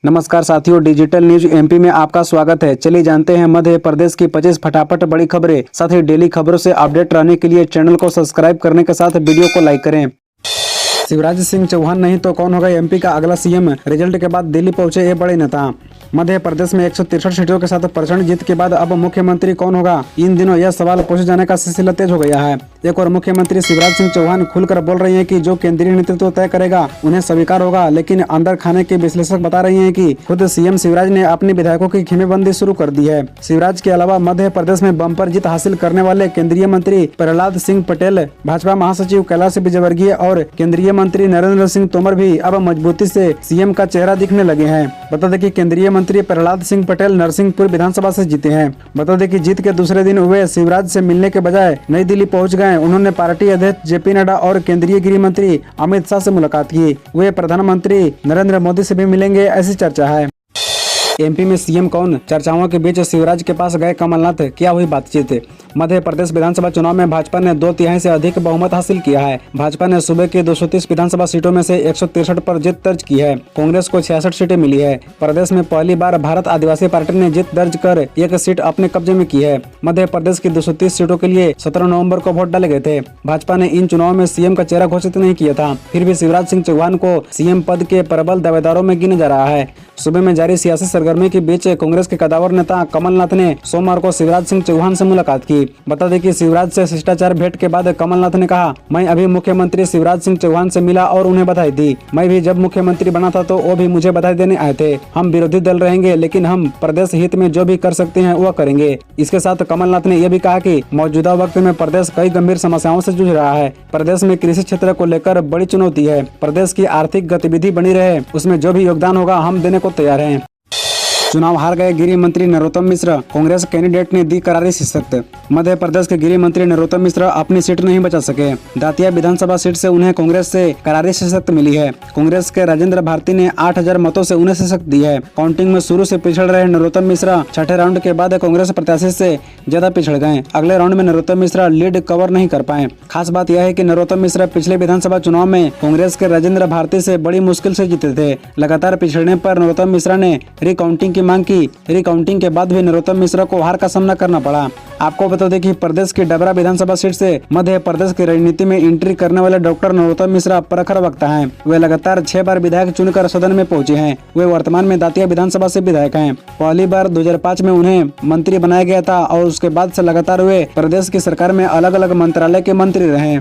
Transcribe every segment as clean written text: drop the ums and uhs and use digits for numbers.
नमस्कार साथियों, digital news MP में आपका स्वागत है। चलिए जानते हैं मध्य प्रदेश की 25 फटाफट बड़ी खबरें। साथ ही डेली खबरों से अपडेट रहने के लिए चैनल को सब्सक्राइब करने के साथ वीडियो को लाइक करें। शिवराज सिंह चौहान नहीं तो कौन होगा एमपी का अगला सीएम? रिजल्ट के बाद दिल्ली पहुंचे ये बड़े नेता। मध्य प्रदेश में 163 सीटों के साथ प्रचंड जीत के बाद अब मुख्यमंत्री कौन होगा? इन दिनों यह सवाल पूछे जाने का सिलसिला तेज हो गया है। एक और मुख्यमंत्री शिवराज सिंह चौहान खुलकर बोल रही हैं कि जो केंद्रीय नेतृत्व तय करेगा उन्हें स्वीकार होगा, लेकिन अंदर खाने के विश्लेषक बता रही हैं कि खुद सीएम शिवराज ने अपने विधायकों की खेमेबंदी शुरू कर दी है। शिवराज के अलावा मध्य प्रदेश में बम्पर जीत हासिल करने वाले केंद्रीय मंत्री प्रहलाद सिंह पटेल, भाजपा महासचिव कैलाश विजयवर्गीय और केंद्रीय मंत्री नरेंद्र सिंह तोमर भी अब मजबूती से सीएम का चेहरा दिखने लगे हैं। बता दें कि केंद्रीय मंत्री प्रहलाद सिंह पटेल नरसिंहपुर विधानसभा से जीते हैं। बता दें कि जीत के दूसरे दिन वे शिवराज से मिलने के बजाय नई दिल्ली पहुंच गए। उन्होंने पार्टी अध्यक्ष जेपी नड्डा और केंद्रीय गृह मंत्री अमित शाह से मुलाकात की। वे प्रधानमंत्री नरेंद्र मोदी से भी मिलेंगे, ऐसी चर्चा है। एमपी में सीएम कौन? चर्चाओं के बीच शिवराज के पास गए कमलनाथ, क्या हुई बातचीत? मध्य प्रदेश विधानसभा चुनाव में भाजपा ने 2/3 से अधिक बहुमत हासिल किया है। भाजपा ने सूबे की 230 विधानसभा सीटों में से 163 पर जीत दर्ज की है। कांग्रेस को 66 सीटें मिली है। प्रदेश में पहली बार भारत आदिवासी पार्टी ने जीत दर्ज कर एक सीट अपने कब्जे में की है। मध्य प्रदेश की 230 सीटों के लिए 17 नवंबर को वोट डाले गए थे। भाजपा ने इन चुनाव में सीएम का चेहरा घोषित नहीं किया था, फिर भी शिवराज सिंह चौहान को सीएम पद के प्रबल दावेदारों में गिना जा रहा है। सूबे में जारी सियासी सरगर्मी के बीच कांग्रेस के कदावर नेता कमलनाथ ने सोमवार को शिवराज सिंह चौहान से मुलाकात की। बता दें कि शिवराज से शिष्टाचार भेंट के बाद कमलनाथ ने कहा, मैं अभी मुख्यमंत्री शिवराज सिंह चौहान से मिला और उन्हें बधाई दी। मैं भी जब मुख्यमंत्री बना था तो वो भी मुझे बधाई देने आए थे। हम विरोधी दल रहेंगे, लेकिन हम प्रदेश हित में जो भी कर सकते हैं वह करेंगे। इसके साथ कमलनाथ ने यह भी कहा कि मौजूदा वक्त में प्रदेश कई गंभीर समस्याओं से जूझ रहा है। प्रदेश में कृषि क्षेत्र को लेकर बड़ी चुनौती है। प्रदेश की आर्थिक गतिविधि बनी रहे, उसमें जो भी योगदान होगा हम देने को तैयार हैं। चुनाव हार गए गृह मंत्री नरोत्तम मिश्र, कांग्रेस कैंडिडेट ने दी करारी शिकस्त। मध्य प्रदेश के गृह मंत्री नरोत्तम मिश्र अपनी सीट नहीं बचा सके। दातिया विधानसभा सीट से उन्हें कांग्रेस से करारी शिकस्त मिली है। कांग्रेस के राजेंद्र भारती ने 8000 मतों से उन्हें शिकस्त दी है। काउंटिंग में शुरू से पिछड़ रहे नरोत्तम मिश्र छठे राउंड के बाद कांग्रेस प्रत्याशी से ज्यादा पिछड़ गए। अगले राउंड में नरोत्तम मिश्र लीड कवर नहीं कर पाए। खास बात यह है कि नरोत्तम मिश्र पिछले विधानसभा चुनाव में कांग्रेस के राजेंद्र भारती से बड़ी मुश्किल से जीते थे। लगातार पिछड़ने पर नरोत्तम मिश्र ने रिकाउंटिंग की मांग की। रिकाउंटिंग के बाद भी नरोत्तम मिश्र को हार का सामना करना पड़ा। आपको बता दें कि प्रदेश की डबरा विधानसभा सीट से मध्य प्रदेश की राजनीति में एंट्री करने वाले डॉक्टर नरोत्तम मिश्र प्रखर वक्ता हैं। वे लगातार 6 बार विधायक चुनकर सदन में पहुंचे हैं। वे वर्तमान में दातिया विधानसभा से विधायक हैं। पहली बार 2005 में उन्हें मंत्री बनाया गया था और उसके बाद से लगातार वे प्रदेश की सरकार में अलग अलग मंत्रालय के मंत्री रहे।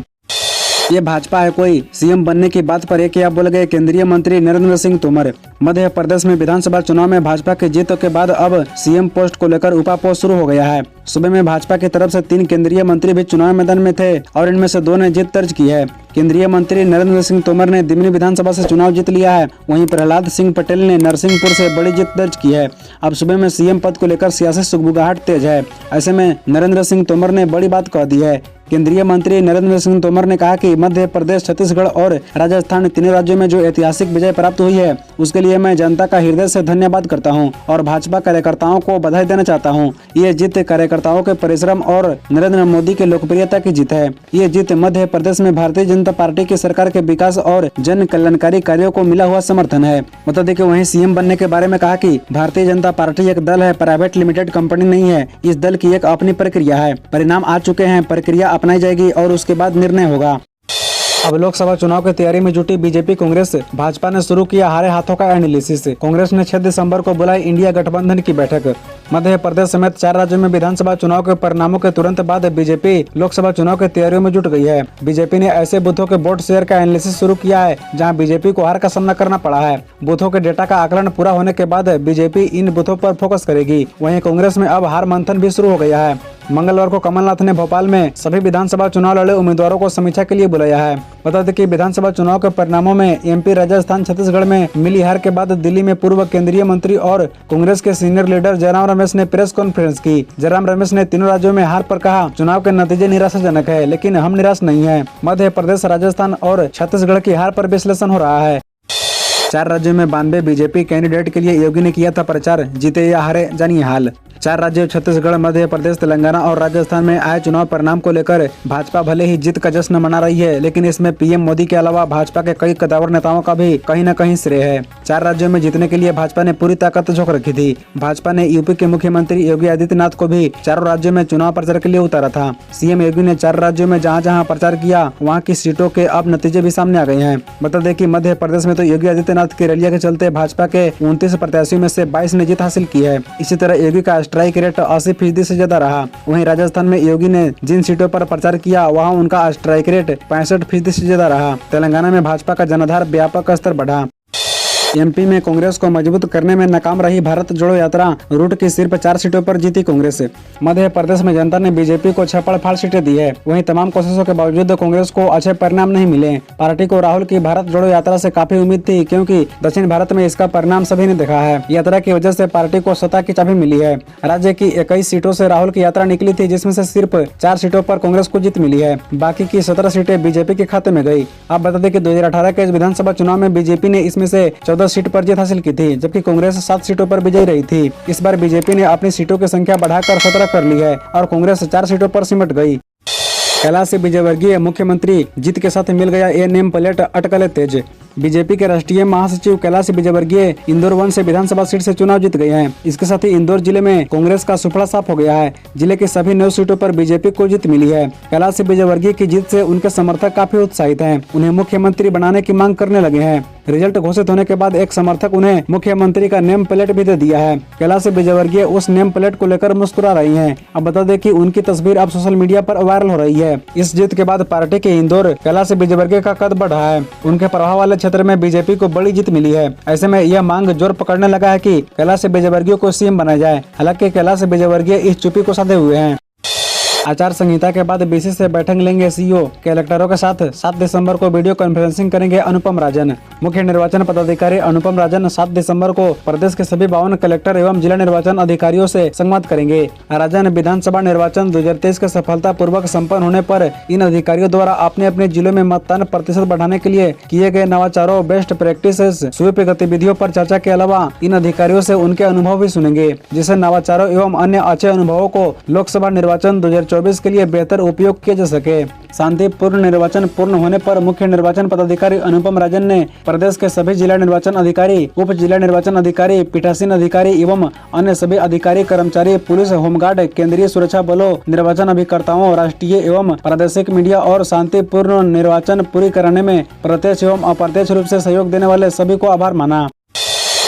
ये भाजपा है कोई? सीएम बनने की बात पर एक क्या बोल गए केंद्रीय मंत्री नरेंद्र सिंह तोमर। मध्य प्रदेश में विधानसभा चुनाव में भाजपा की जीत के बाद अब सीएम पोस्ट को लेकर उपापोस्ट शुरू हो गया है। सुबह में भाजपा की तरफ से 3 केंद्रीय मंत्री भी चुनाव मैदान में थे और इनमें से 2 ने जीत दर्ज की है। केंद्रीय मंत्री नरेंद्र सिंह तोमर ने दिमनी विधानसभा से चुनाव जीत लिया है। वहीं प्रहलाद सिंह पटेल ने नरसिंहपुर से बड़ी जीत दर्ज की है। अब सुबह में सीएम पद को लेकर सियासी सुगबुगाहट तेज है। ऐसे में नरेंद्र सिंह तोमर ने बड़ी बात कह दी है। केंद्रीय मंत्री नरेंद्र सिंह तोमर ने कहा कि मध्य प्रदेश, छत्तीसगढ़ और राजस्थान तीनों राज्यों में जो ऐतिहासिक विजय प्राप्त हुई है उसके लिए मैं जनता का हृदय से धन्यवाद करता हूं और भाजपा कार्यकर्ताओं को बधाई देना चाहता हूं। ये जीत कार्यकर्ताओं के परिश्रम और नरेंद्र मोदी की लोकप्रियता की जीत है। ये जीत मध्य प्रदेश में भारतीय जनता पार्टी की सरकार के विकास और जन कल्याणकारी कार्यों को मिला हुआ समर्थन है। बता दें कि वहीं सीएम बनने के बारे में कहा कि भारतीय जनता पार्टी एक दल है, प्राइवेट लिमिटेड कंपनी नहीं है। इस दल की एक अपनी प्रक्रिया है। परिणाम आ चुके हैं, प्रक्रिया अपनाई जाएगी और उसके बाद निर्णय होगा। अब लोकसभा चुनाव की तैयारी में जुटी बीजेपी कांग्रेस। भाजपा ने शुरू किया हारे हाथों का एनालिसिस। कांग्रेस ने 6 दिसंबर को बुलाई इंडिया गठबंधन की बैठक। मध्य प्रदेश समेत 4 राज्यों में विधानसभा चुनाव के परिणामों के तुरंत बाद बीजेपी लोकसभा चुनाव की तैयारियों में जुट गई है। बीजेपी ने ऐसे बूथों के वोट शेयर का एनालिसिस शुरू किया है जहां बीजेपी को हार का सामना करना पड़ा है। बूथों के डेटा का आकलन पूरा होने के बाद बीजेपी इन बूथों पर फोकस करेगी। वहीं कांग्रेस में अब हार मंथन भी शुरू हो गया है। मंगलवार को कमलनाथ ने भोपाल में सभी विधानसभा चुनाव लड़े उम्मीदवारों को समीक्षा के लिए बुलाया है। बता दें कि विधानसभा चुनाव के परिणामों में एमपी, राजस्थान, छत्तीसगढ़ में मिली हार के बाद दिल्ली में पूर्व केंद्रीय मंत्री और कांग्रेस के सीनियर लीडर जयराम रमेश ने प्रेस कॉन्फ्रेंस की। जयराम रमेश ने तीनों राज्यों में हार पर कहा, चुनाव के नतीजे निराशाजनक है, लेकिन हम निराश नहीं है। मध्य प्रदेश, राजस्थान और छत्तीसगढ़ की हार पर विश्लेषण हो रहा है। 4 राज्यों में 92 बीजेपी कैंडिडेट के लिए योगी ने किया था प्रचार, जीते या हारे जानिए हाल। 4 राज्यों छत्तीसगढ़, मध्य प्रदेश, तेलंगाना और राजस्थान में आए चुनाव परिणाम को लेकर भाजपा भले ही जीत का जश्न मना रही है, लेकिन इसमें पीएम मोदी के अलावा भाजपा के कई कद्दावर नेताओं का भी कहीं न कहीं श्रेय है। 4 राज्यों में जीतने के लिए भाजपा ने पूरी ताकत झोंक रखी थी। भाजपा ने यूपी के मुख्यमंत्री योगी आदित्यनाथ को भी चारों राज्यों में चुनाव प्रचार के लिए उतारा था। सीएम योगी ने 4 राज्यों में जहां प्रचार किया, वहां की सीटों के अब नतीजे भी सामने आ गए हैं। बता दें कि मध्य प्रदेश में तो योगी आदित्यनाथ की रैलिया के चलते भाजपा के 29 प्रत्याशियों में से 22 ने जीत हासिल की है। इसी तरह योगी का स्ट्राइक रेट 80% से ज्यादा रहा। वहीं राजस्थान में योगी ने जिन सीटों पर प्रचार किया, वहां उनका स्ट्राइक रेट 65% से ज्यादा रहा। तेलंगाना में भाजपा का जनाधार व्यापक स्तर बढ़ा। एमपी में कांग्रेस को मजबूत करने में नाकाम रही भारत जोड़ो यात्रा, रूट की सिर्फ 4 सीटों पर जीती कांग्रेस। मध्य प्रदेश में जनता ने बीजेपी को छप्पड़-फाड़ सीटें दी है। वहीं तमाम कोशिशों के बावजूद कांग्रेस को अच्छे परिणाम नहीं मिले। पार्टी को राहुल की भारत जोड़ो यात्रा से काफी उम्मीद थी, क्योंकि दक्षिण भारत में इसका परिणाम सभी ने देखा है। यात्रा की वजह से पार्टी को सत्ता की चाबी मिली है। राज्य की 21 सीटों से राहुल की यात्रा निकली थी, जिसमें से सिर्फ 4 सीटों पर कांग्रेस को जीत मिली है। बाकी की 17 सीटें बीजेपी के खाते में गयी। आप बता दें कि 2018 के विधानसभा चुनाव में बीजेपी ने इसमें से 14 सीट पर जीत हासिल की थी, जबकि कांग्रेस 7 सीटों पर विजयी रही थी। इस बार बीजेपी ने अपनी सीटों की संख्या बढ़ाकर 17 कर ली है और कांग्रेस 4 सीटों पर सिमट गई। कैलाश विजयवर्गीय मुख्यमंत्री जीत के साथ मिल गया ये नेम प्लेट, अटकलें तेज। बीजेपी के राष्ट्रीय महासचिव कैलाश विजयवर्गीय इंदौर 1 से विधानसभा सीट से चुनाव जीत गए हैं। इसके साथ ही इंदौर जिले में कांग्रेस का सुफड़ा साफ हो गया है। जिले की सभी 9 सीटों पर बीजेपी को जीत मिली है। कैलाश विजयवर्गीय की जीत से उनके समर्थक काफी उत्साहित हैं। उन्हें मुख्यमंत्री बनाने की मांग करने लगे हैं। रिजल्ट घोषित होने के बाद एक समर्थक उन्हें मुख्यमंत्री का नेम प्लेट भी दे दिया है। कैलाश विजयवर्गीय उस नेम प्लेट को लेकर मुस्कुरा रही हैं। अब बता दें कि उनकी तस्वीर अब सोशल मीडिया पर वायरल हो रही है। इस जीत के बाद पार्टी के इंदौर कैलाश विजयवर्गीय का कद बढ़ रहा है। उनके प्रभाव वाले क्षेत्र में बीजेपी को बड़ी जीत मिली है। ऐसे में यह मांग जोर पकड़ने लगा है कि कैलाश विजयवर्गीय को सीएम बनाया जाए। हालांकि कैलाश विजयवर्गीय इस चुप्पी को साधे हुए हैं। आचार संहिता के बाद बीसी से बैठक लेंगे सीईओ, कलेक्टरों के साथ 7 दिसंबर को वीडियो कॉन्फ्रेंसिंग करेंगे अनुपम राजन। मुख्य निर्वाचन पदाधिकारी अनुपम राजन 7 दिसंबर को प्रदेश के सभी 52 कलेक्टर एवं जिला निर्वाचन अधिकारियों से संवाद करेंगे। राजन विधानसभा निर्वाचन 2023 के सफलतापूर्वक संपन्न होने पर इन अधिकारियों द्वारा अपने अपने जिलों में मतदान प्रतिशत बढ़ाने के लिए किए गए नवाचारों, बेस्ट प्रैक्टिसेस, स्वीप गतिविधियों पर चर्चा के अलावा इन अधिकारियों से उनके अनुभव भी सुनेंगे, जिससे नवाचारों एवं अन्य अच्छे अनुभवों को लोकसभा निर्वाचन 2024 के लिए बेहतर उपयोग किया जा सके। शांतिपूर्ण निर्वाचन पूर्ण होने पर मुख्य निर्वाचन पदाधिकारी अनुपम राजन ने प्रदेश के सभी जिला निर्वाचन अधिकारी, उप जिला निर्वाचन अधिकारी, पीठासीन अधिकारी एवं अन्य सभी अधिकारी, कर्मचारी, पुलिस, होमगार्ड, केंद्रीय सुरक्षा बलों, निर्वाचन अभिकर्ताओं, राष्ट्रीय एवं प्रादेशिक मीडिया और शांतिपूर्ण निर्वाचन पूरी कराने में प्रत्यक्ष एवं अप्रत्यक्ष रूप से सहयोग देने वाले सभी को आभार माना।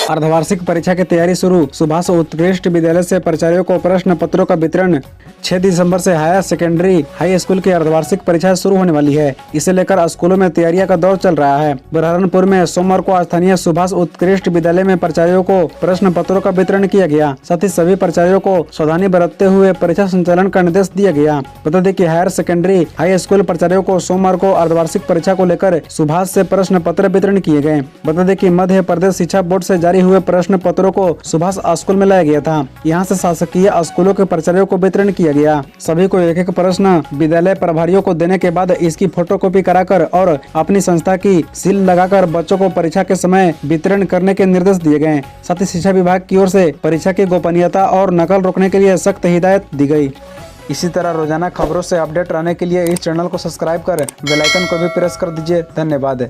अर्धवार्षिक परीक्षा की तैयारी शुरू, सुभाष उत्कृष्ट विद्यालय से प्राचार्यों को प्रश्न पत्रों का वितरण। 6 दिसंबर से हायर सेकेंडरी हाई स्कूल की अर्धवार्षिक परीक्षा शुरू होने वाली है। इसे लेकर स्कूलों में तैयारियां का दौर चल रहा है। बुरहानपुर में सोमवार को स्थानीय सुभाष उत्कृष्ट विद्यालय में प्राचार्यों को प्रश्न पत्रों का वितरण किया गया। साथ ही सभी प्राचार्यों को सावधानी बरतते हुए परीक्षा संचालन का निर्देश दिया गया। बता दें कि हायर सेकेंडरी हाई स्कूल प्राचार्यों को सोमवार को अर्धवार्षिक परीक्षा को लेकर सुभाष से प्रश्न पत्र वितरण किए गए। बता दें कि मध्य प्रदेश शिक्षा बोर्ड से जारी हुए प्रश्न पत्रों को सुभाष स्कूल में लाया गया था। यहाँ से शासकीय स्कूलों के प्राचार्यों को वितरण किया गया। सभी को एक एक प्रश्न विद्यालय प्रभारियों को देने के बाद इसकी फोटोकॉपी कराकर और अपनी संस्था की सील लगाकर बच्चों को परीक्षा के समय वितरण करने के निर्देश दिए गए। साथ ही शिक्षा विभाग की ओर से परीक्षा की गोपनीयता और नकल रोकने के लिए सख्त हिदायत दी गई। इसी तरह रोजाना खबरों से अपडेट रहने के लिए इस चैनल को सब्सक्राइब कर बेल आइकन को भी प्रेस कर दीजिए। धन्यवाद।